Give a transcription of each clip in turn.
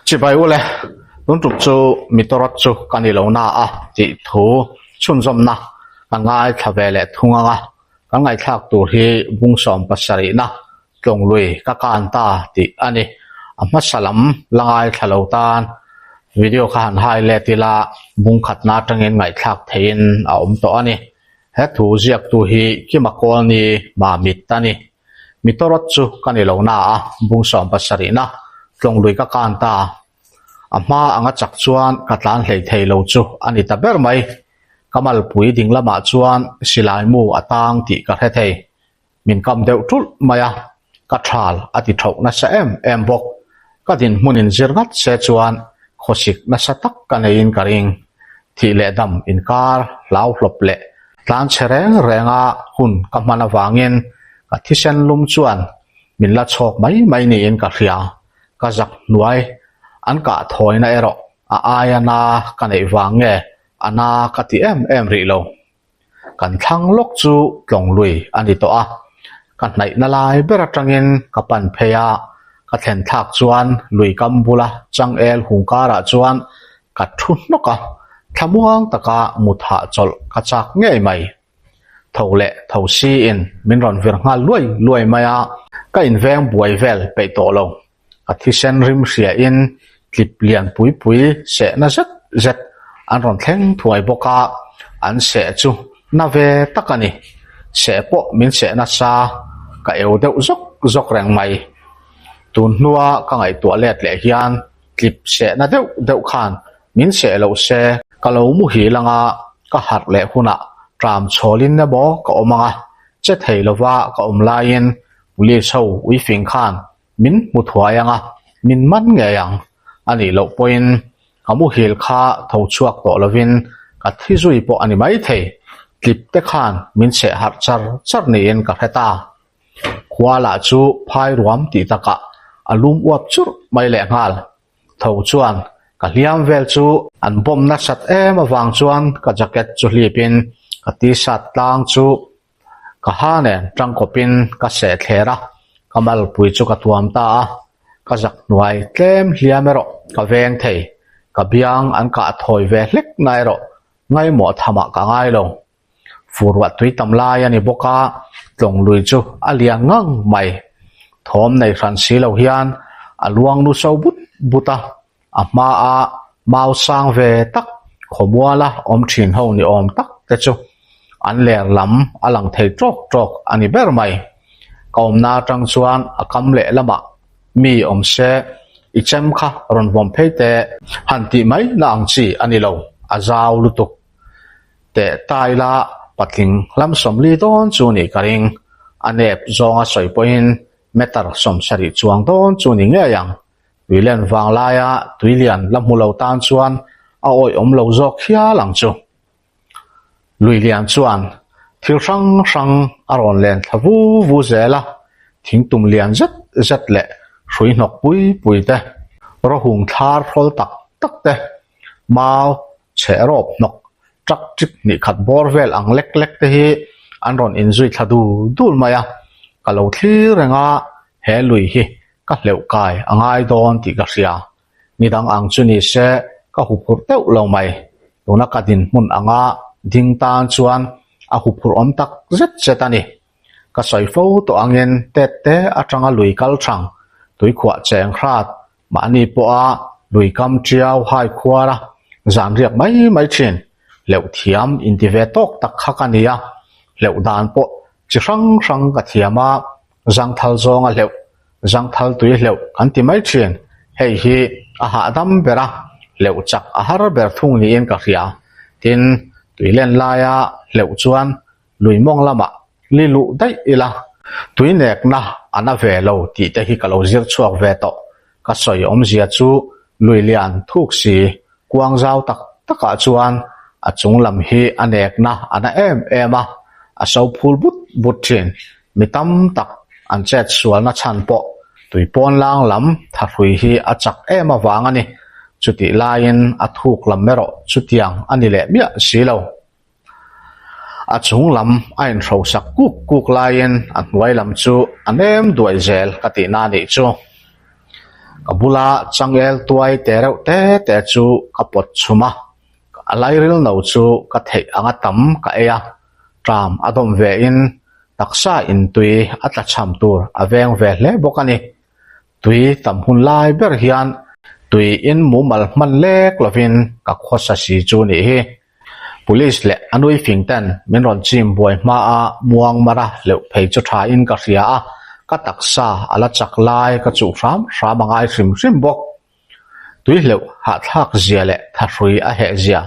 chỉ bay ule luôn chụp chu mitorot chu cani lo na a chỉ thu chun zom na kan ngai thave le thunga nga kan ngai thak tur hi bung som pasari na tlong lui ka kan ta ti ani amma salam langai thalo tan video khan highlight tila bung khatna tangin ngai thak thein a to ani he thu ziak tu hi kimakol ni ma mit tani mitorot chu cani lo na a bung som pasari na tlong lui ka kan ta amma anga chak chuan katlan hlei thei lo chu ani ta ber mai kamal pui ding lama chuan silai mu atang ti ka he thei min kam deuh tul maya ka thal ati thok na sa em bok ka din munin zirngat se chuan khosik na sa tak ka nein ka ring thi le dam in kar lau hlop le tlan chereng renga hun ka mana wangin ka thisen lum chuan min la chok mai ni in ka hria ka zak nuai an ka thoi na ero a aya na ka nei wange ana ka ti em ri lo kan thang lok chu tlong lui ani to a kan nai na lai bera tangin ka pan pheya ka thlen thak chuan lui kambula chang el hungkara chuan ka thun noka thamuang taka mutha chol ka chak ngei mai thole thosi in min ron vir nga luai maya ka in veng buai vel pe to lo ka thisen rim hria in clip lian pui se na zet an ron thleng thuai boka an se chu na ve takani se po min se na sa ka eu deuh zok reng mai tun nuwa ka ngai to let le hian clip se na deuh khan min se lo se ka lo mu hi langa ka har le huna tram cholin na bo ka omanga che thei lova ka om lain uli chho ui fing khan min mu thuayanga min man nge yang ani lo point kamu hil kha tho chuak to lovin ka thi zui po ani mai thei clip te khan min se har char ni in ka heta khwala chu phai ruam ti taka alum uap chur mai le ngal tho chuan ka liam vel chu an bom na sat em awang chuan ka jacket chu hlipin ka t-shirt tlang chu ka ha ne tang kopin ka se thlera kamal pui chu ka tuam ta ka zak nuai tlem hliamero ka veng thei ka biang an ka thoi ve hlek nai ro ngai mo thama ka ngai lo furwa tui tamlai ani boka tlong lui chu aliang ngang mai thom nei ran si lo hian aluang nu so buta ama a mau sang ve tak khomwala om thin ho ni om tak te chu an ler lam alang thei trok ani ber mai kaum na tang chuan akam le lama mi om se ichem kha ron vom pheite hanti mai na ang chi ani lo azaw lutuk te taila patling lam somli don chu ni karing anep zonga soipoin metar som sari chuang don chu ni nge yang wilen wanglaya tuilian lamhulo tan chuan a oi om lo zok khia lang chu luilian chuan thil sang aron len thavu zela thingtum lian zat le hrui nok pui te ro hung thar rol tak te mau che rop nok trak chik ni khat bor vel ang lek te hi an ron in zui thadu dul maya kalo thli renga he lui hi ka hleu kai angai don ti ka ria ni dang ang chu ni se ka hu phur teu lo mai tuna ka din mun anga ding tan chuan a hu phur om tak zet chetani ka soifo to angen te atanga lui kal thang tui khwa cheng khrat mani po a lui kam triau hai khwara zan riak mai thin leu thiam in ti ve tok tak khakania leu dan po chi sang ka thiama zang thal zonga leu zang thal tui leu kan ti mai thin hei hi a ha dam bera leu chak a har ber thung ni in ka ria tin tuilen laya leu chuan lui mong lama lilu dai ila tui nek na ana ve lo ti te hi ka lo zir chuak ve to ka soi om zia chu lui lian thuk si kuang zau taka chuan a chung lam hi anek na ana em a so phul but thin mitam tak an chet sual na chan po tui pon lang lam tharui hi a chak em awang ani chuti lain a thuk lam mero chutiang ani le bia silo a chung lam ain tho sak kuk lain an wai lam chu anem duai zel kati na ni chu kabula changel tuai tereuh te chu kapot chuma alairil no chu ka thei anga tam ka eya tram adom ve in taksa in tui atla cham tur aveng ve hle bokani tui tam hun lai ber hian tui in mumal man lek lovin ka khosa si chu ni hi police le anui fingtan min ron chim boi ma a muang mara leu phei chu tha in ka ria a ka taksa ala chak lai ka chu ram angai hrim bok tui leu ha thak zia le tharui a he zia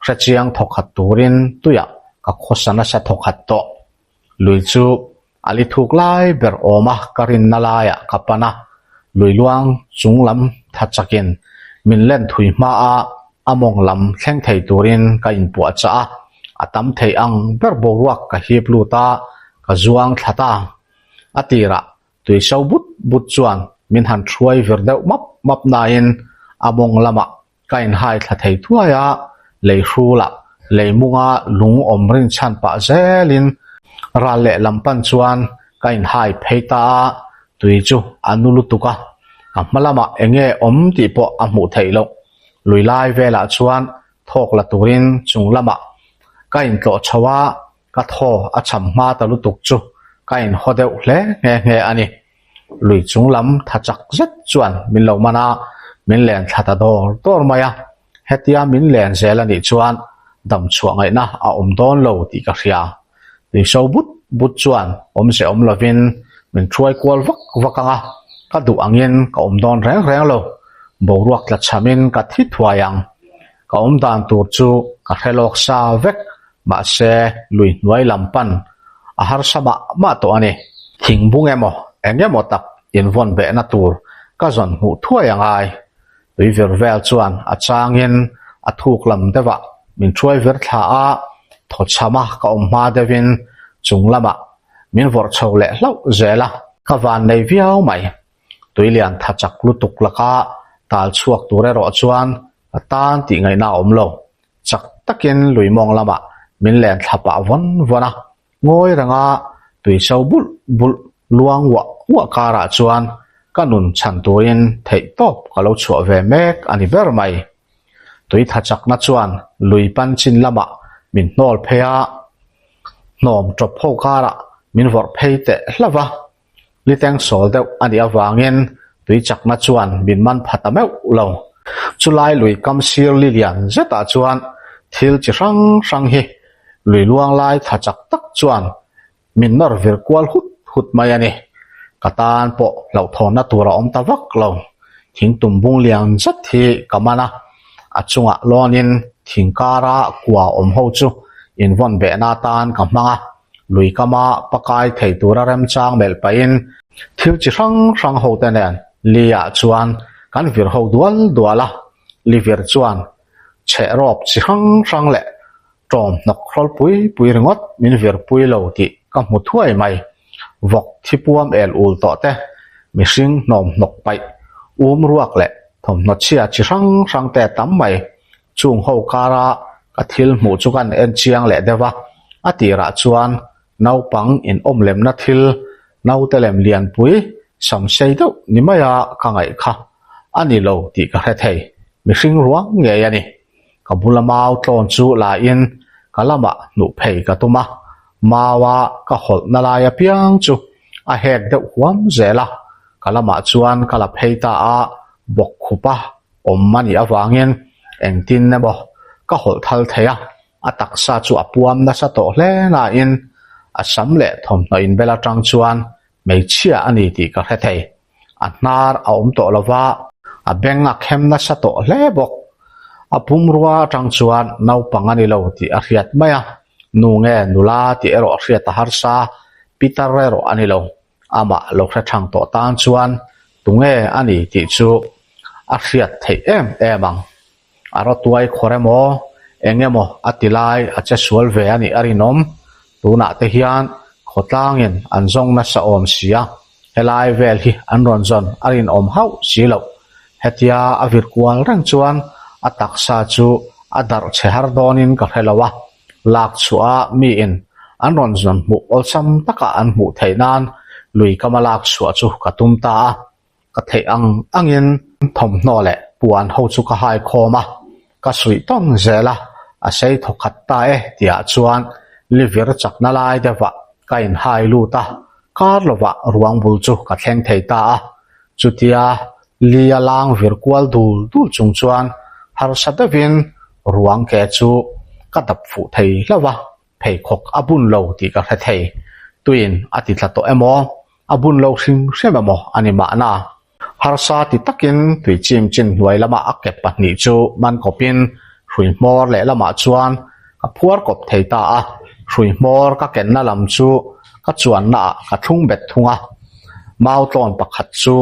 hrachiang thokhat turin tuya ka khosana sa thokhat to lui chu ali thuk lai ber oma karin nalaya kapana lui luang chunglam thachakin min len thui ma a among lam thleng thei turin ka in pu cha atam thei ang ber boruak ka hiplu ta ka zuang thata atira tui sau but chuan min han thuai ver deuh map na in among lama ka in hai thla thei thuaya lei hrula leimunga lung omrin chan pa zelin ral le lampan chuan ka in hai pheita tui chu anulutuka amalama enge om ti po amu theilo lui lai vela chuan thok la turin chunglama ka in tlo chawa ka tho a cham ma ta lutuk chu ka in hodeu hle nge ani lui chunglam thachak zet chuan min lo mana min len thata dor maya hetia min len zelani chuan dam chuangai na a don lo ti ka ria ti so but chuan se lovin min thuai kwal vakanga ka du angin ka don reng lo boruak la chamin ka thi thuayang ka dan tur chu ka helok sa vek ma se lui nuai lampan a har sama ma to ani thingbung engemo tak in von be na tur ka zon hu thuayangai tui vervel chuan a changin a thuk lam dewa min thuai ver thla a tho chama ka ma devin chunglama min vor chole hlau zela ka van nei viau mai tui lian thachak lutuk laka tal chuak ture ro chuan atan ti ngai na lo chak takin lui mong lama min len thapa vona ngoi ranga tui sau bul luang wa kara chuan kanun chan tuin thei top kalo chu ve mek ani ber mai tui thachak na chuan lui pan chin lama min nol phea nom trop ho kara min vor pheite hlava liteng sol deuh ani awangin tui chak na chuan min man phatameu lo chulai lui kam sir lilian zeta chuan thil chi rang hi lui luang lai thachak tak chuan min nor vir kwal hut mai ani katan po lo thona tura om ta vak lo thing tumbung liang zat hi kamana achunga lonin thingkara kwa om ho chu in von be na tan kamanga lui kama pakai thei tura rem chang mel pain thil chi rang ho ta nen lia chuan kan vir ho duala li vir chuan che rop chi rang le trom nok rol pui ringot min vir pui lo ti ka mu thuai mai vok thipuam el ul to te mihring nom nok pai ruak le thom no chia chi rang te tam mai chung ho kara ka thil mu chu kan en chiang le dewa atira chuan naupang in omlem na thil nau telem lian pui sam sei do ni maya ka ngai kha ani lo ti ka he thei mihring ruang nge yani kabulamau tlon chu la in kalama nu phei ka tuma mawa ka hol nalaya piang chu a hek de huam zela kalama chuan kala pheita a bok khupa ommani awangin engtin ne bo ka hol thal theya ataksa chu apuam na sa to hle na in asam le thom no in bela tang chuan mei chia ani ti ka he thei anar a to lova a benga khem na sa to hle bok apum ruwa tang chuan nau pangani lo ti a riat maya nu nge nula ti ero riat har sa pitar ro ani lo ama lo kha thang to tan chuan tunge ani ti chu a riat thei emang aro tuai khoremo engemo atilai acha sual ve ani arinom tuna te hian khotlangin anjong na sa om sia helai vel hi anron zon arin om hau silo hetia avir kwal rang chuan ataksa chu adar chehar donin ka helawa lak chua mi in anron zon mu olsam taka an mu theinan lui kamalak chua chu katumta ka thei angin thom no le puan ho chu ka hai khoma ka sui ton zela a sei thokhat ta tia chuan livir chakna lai dewa ka in hai lu ta kar lova ruang bul chu ka thleng thei ta a chutia lia lang vir kwal dul chung chuan har sadavin ruang ke chu ka dap fu thei lawa phei khok abun lo ti ka hre thei tuin ati thla to emo abun lo hrim emo ani ma na har sa ti takin tui chim chin hnuai lama akep pahnih chu man kopin hrui hmor le lama chuan ka phuar kop thei ta a hrui hmor ka ken na lam chu ka chuan na ka thung bet thunga mau tlon pakhat chu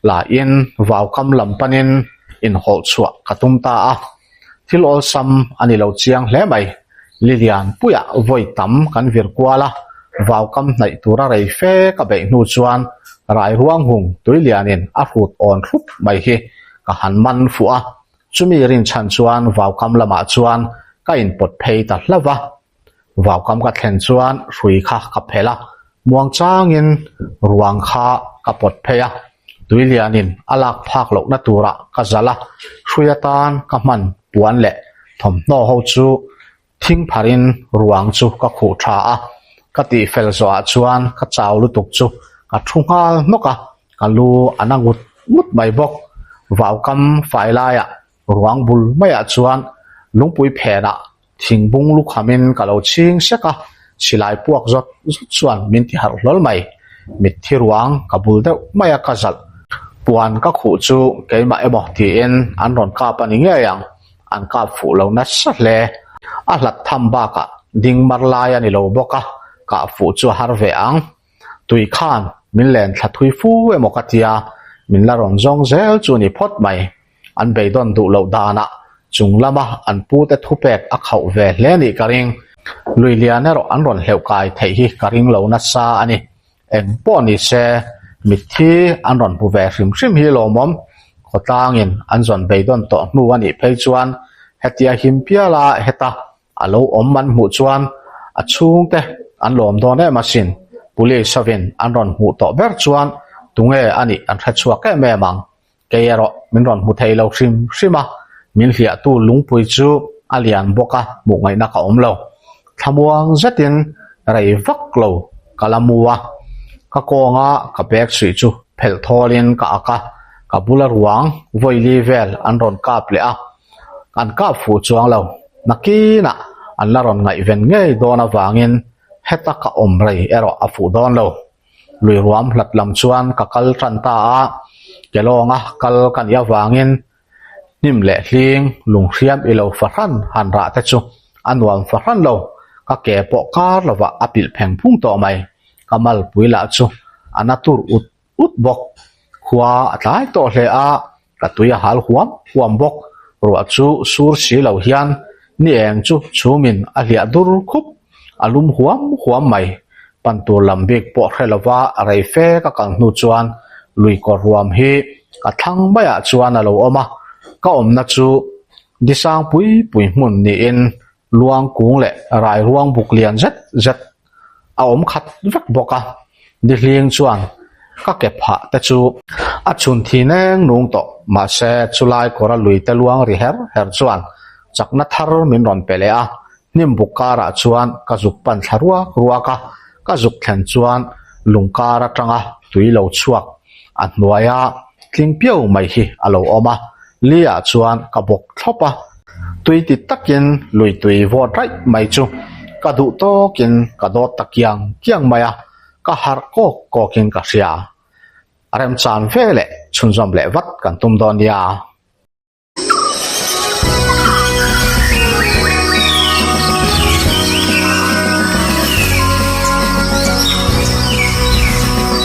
la in vaw kam lam panin in hol chua ka tum ta a thil ol sam ani lo chiang hle mai lilian puya voi tam kan vir kwala vaw kam nai tura rei fe ka be hnu chuan rai ruang hung tuilianin a hrut on thup mai hi ka han man fu a chumi rin chan chuan vaw kam lama chuan ka in pot phei ta hlawa vaw kam ka thlen chuan hrui kha ka phela muang changin ruang kha ka pot pheya tuilianin alak phak lo na tura ka zala hruiatan ka man puan le thom no ho chu thing pharin ruang chu ka khu tha a ka ti fel zo a chuan ka chaw lu tuk chu ka thungal noka ka lu anangut mut mai bok vaw kam fai lai a ruang bul mai a chuan lungpui phena thingbung lu khamin ka lo ching seka silai puak zot chuan min ti har hlol mai mit thi ruang ka bul deuh mai a ka zal puan ka khu chu keima emo ti in an ron ka pani nge yang an ka fu lo na sa hle a hlat tham ba ka ding mar lai ani lo boka ka fu chu har ve ang tui khan min len thla thui fu emo ka tia min la ron zong zel chu ni phot mai an be don du lo dana chung lama an pu te thu pek a khau ve hle ni ka ring lui lian ero an ron hleu kai thei hi ka ring lo na sa ani eng po ni se mit thi an ron pu ve hrim hi lo mom khotangin an zon be don to nu ani phei chuan hetia him piala heta alo om man mu chuan a chung te an lom don e masin police savin an ron hu to ber chuan tunge ani an thra chuak ke me mang ke ero min ron hu thei lo hrim min hlia tu lungpui chu alian boka mu ngai na ka om lo thamuang zatin rei vak lo kalamua ka konga ka bek sui chu phel tholin ka aka ka bula ruang voi level an ron kap le a an ka fu chuang lo nakina an la ron ngai ven ngei dona wangin heta ka om rei ero a fu don lo lui ruam hlat lam chuan ka kal tran ta a kelonga kal kan ya wangin nim le hling lung hriam ilo faran han ra te chu anwam faran lo ka ke po kar lova apil pheng phung to mai kamal puila chu anatur ut bok khwa atlai to hle a ka tuya hal huam bok ro chu sur si lo hian ni eng chu chumin a hlia dur khup alum huam mai pantur lambik po hrelowa rei fe ka kang nu chuan lui ko ruam hi ka thang baya chuan alo oma ka omna chu disang pui mun ni in luang kung le rai ruang buk lian zet a om khat vek boka di hling chuan ka ke pha te chu a chun thi neng nung to ma se chulai kora lui te luang ri her chuan chakna thar min ron pele a nim bukara chuan ka zuk pan tharua ruaka ka zuk thlen chuan lungkara tanga tuilo chuak a hnuaya tling piau mai hi alo oma lia chuan ka bok thlopa tui ti takin lui tui vo rai mai chu ka du to kin ka do takyang maya ka har ko kin ka ria arem chan vele chunjom le wat kan tum don ya